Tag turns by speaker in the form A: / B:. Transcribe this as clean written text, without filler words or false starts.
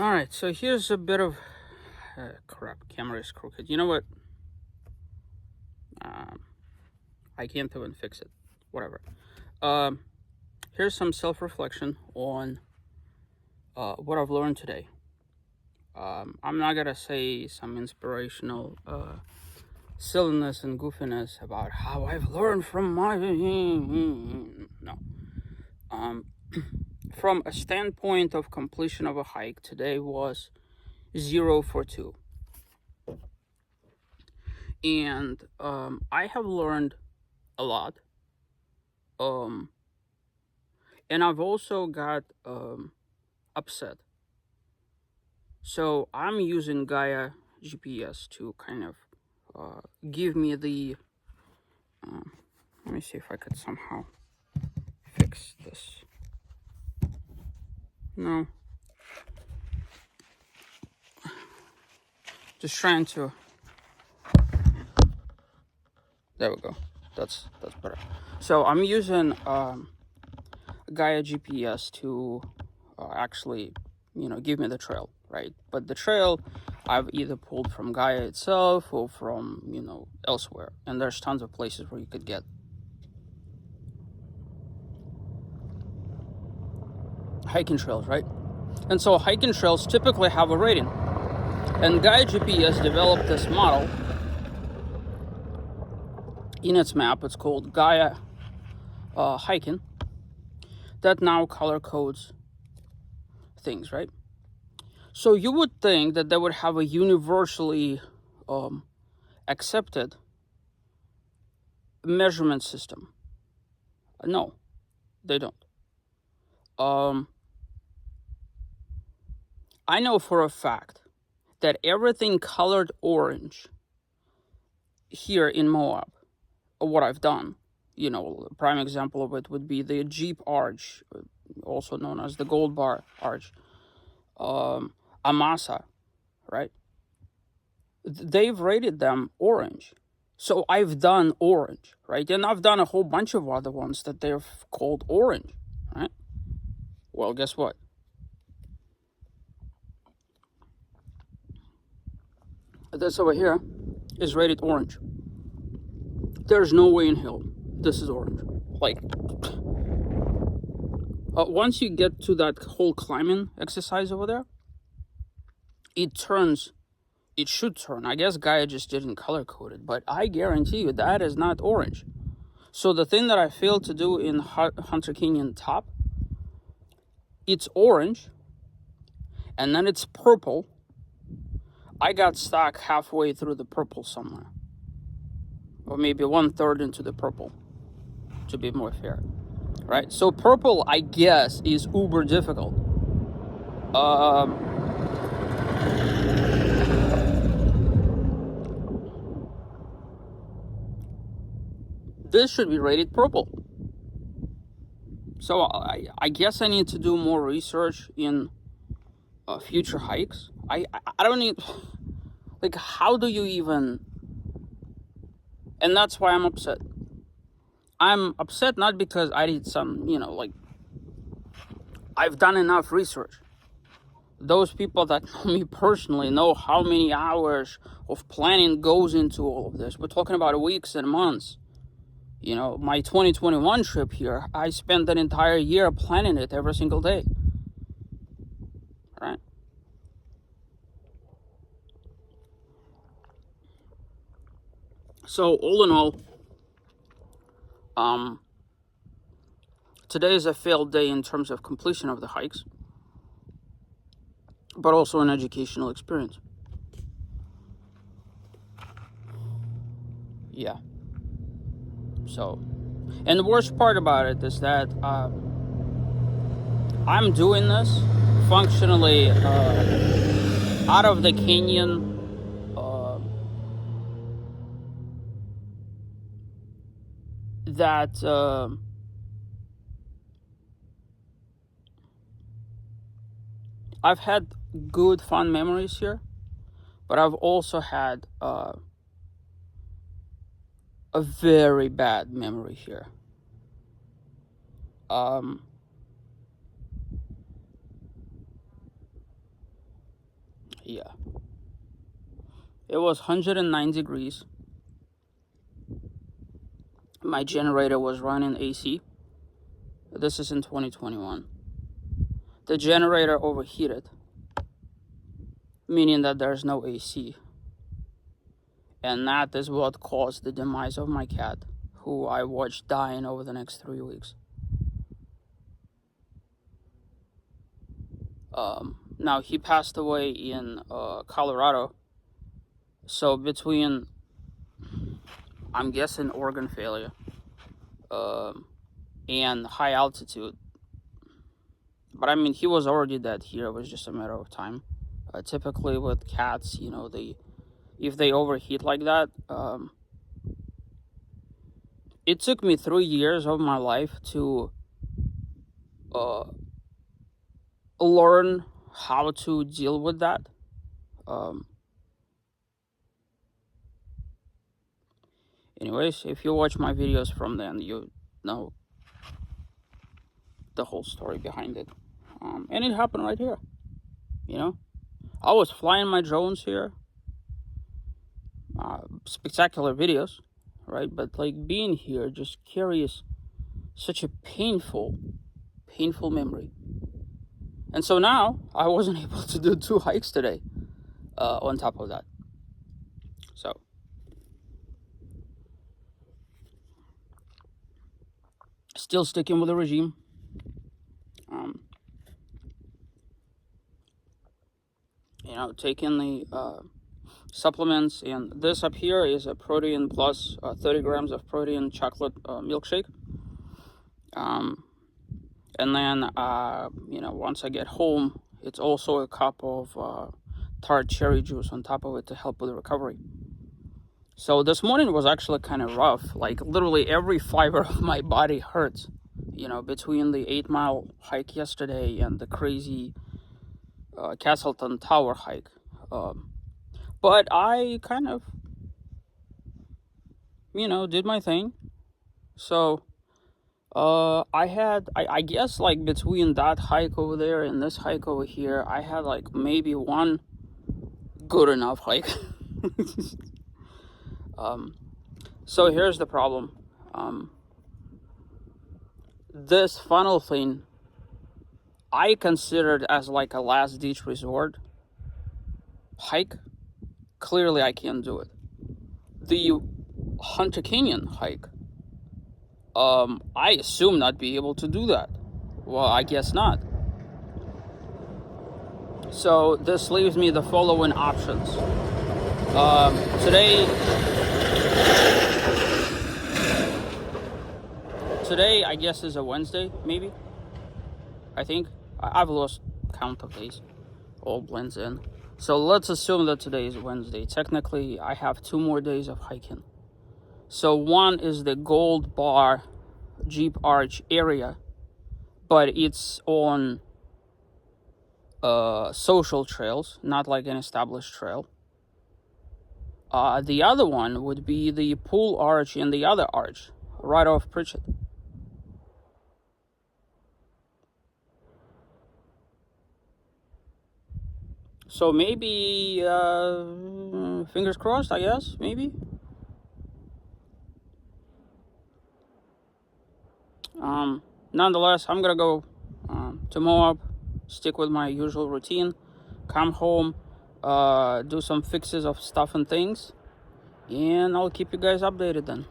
A: All right, so here's a bit of crap. Camera is crooked. You know what? Um, I can't even fix it. Whatever. Um, Here's some self-reflection on what I've learned today. I'm not gonna say some inspirational silliness and goofiness about how I've learned from my no. Um, from a standpoint of completion of a hike, today was 0 for 2. And I have learned a lot. Um, and I've also got upset. So I'm using Gaia GPS to kind of give me the. Let me see if I could somehow fix this. No, just trying to. There we go. That's better. So I'm using Gaia GPS to actually, give me the trail, right? But the trail I've either pulled from Gaia itself or from, elsewhere. And there's tons of places where you could get hiking trails, right? And so hiking trails typically have a rating. And Gaia GPS developed this model in its map. It's called Gaia Hiking, that now color codes things, right? So you would think that they would have a universally accepted measurement system. No, they don't. I know for a fact that everything colored orange here in Moab, what I've done, a prime example of it would be the Jeep Arch, also known as the Gold Bar Arch, Amasa, right? They've rated them orange. So I've done orange, right? And I've done a whole bunch of other ones that they're called orange, right? Well, guess what? This over here is rated orange. There's no way in hell this is orange. Like, once you get to that whole climbing exercise over there, it should turn. I guess Gaia just didn't color code it, but I guarantee you that is not orange. So the thing that I failed to do in Hunter Canyon Top, it's orange, and then it's purple. I got stuck halfway through the purple somewhere, or maybe 1/3 into the purple, to be more fair, right? So purple, I guess, is uber difficult. This should be rated purple. So I guess I need to do more research in future hikes. I don't need, like, how do you even, and that's why I'm upset. I'm upset not because I did some, I've done enough research. Those people that know me personally know how many hours of planning goes into all of this. We're talking about weeks and months. My 2021 trip here, I spent an entire year planning it every single day. Right? So all in all, today is a failed day in terms of completion of the hikes, but also an educational experience. Yeah. So, and the worst part about it is that I'm doing this functionally out of the canyon that I've had good fun memories here, but I've also had a very bad memory here. Yeah. It was 109 degrees. My generator was running AC. This is in 2021. The generator overheated, meaning that there's no AC. And that is what caused the demise of my cat, who I watched dying over the next 3 weeks. Now, he passed away in Colorado. So between, I'm guessing, organ failure and high altitude. But I mean, he was already dead here. It was just a matter of time. Typically with cats, you know, if they overheat like that, it took me 3 years of my life to learn how to deal with that. Anyways, if you watch my videos from then, you know the whole story behind it. And it happened right here. You know, I was flying my drones here. Spectacular videos, right? But like being here just carries such a painful memory. And so now I wasn't able to do 2 hikes today on top of that. So still sticking with the regime. You know, taking the supplements, and this up here is a protein plus 30 grams of protein chocolate milkshake. And then, you know, once I get home, it's also a cup of tart cherry juice on top of it to help with the recovery. So this morning was actually kind of rough. Like literally every fiber of my body hurts, you know, between the 8-mile hike yesterday and the crazy Castleton Tower hike. But I kind of, you know, did my thing. So I guess like between that hike over there and this hike over here, I had like maybe one good enough hike. So here's the problem. This funnel thing, I considered as like a last ditch resort hike. Clearly I can't do it. The Hunter Canyon hike, I assume not be able to do that. Well, I guess not. So this leaves me the following options. Today I guess is a Wednesday, maybe. I think I've lost count of days. All blends in. So let's assume that today is Wednesday. Technically, I have 2 more days of hiking. So one is the Gold Bar Jeep Arch area, but it's on social trails, not like an established trail. The other one would be the Pool Arch and the other arch, right off Pritchett. So maybe, fingers crossed, I guess, maybe. Nonetheless, I'm gonna go to Moab, stick with my usual routine, come home, do some fixes of stuff and things, and I'll keep you guys updated then.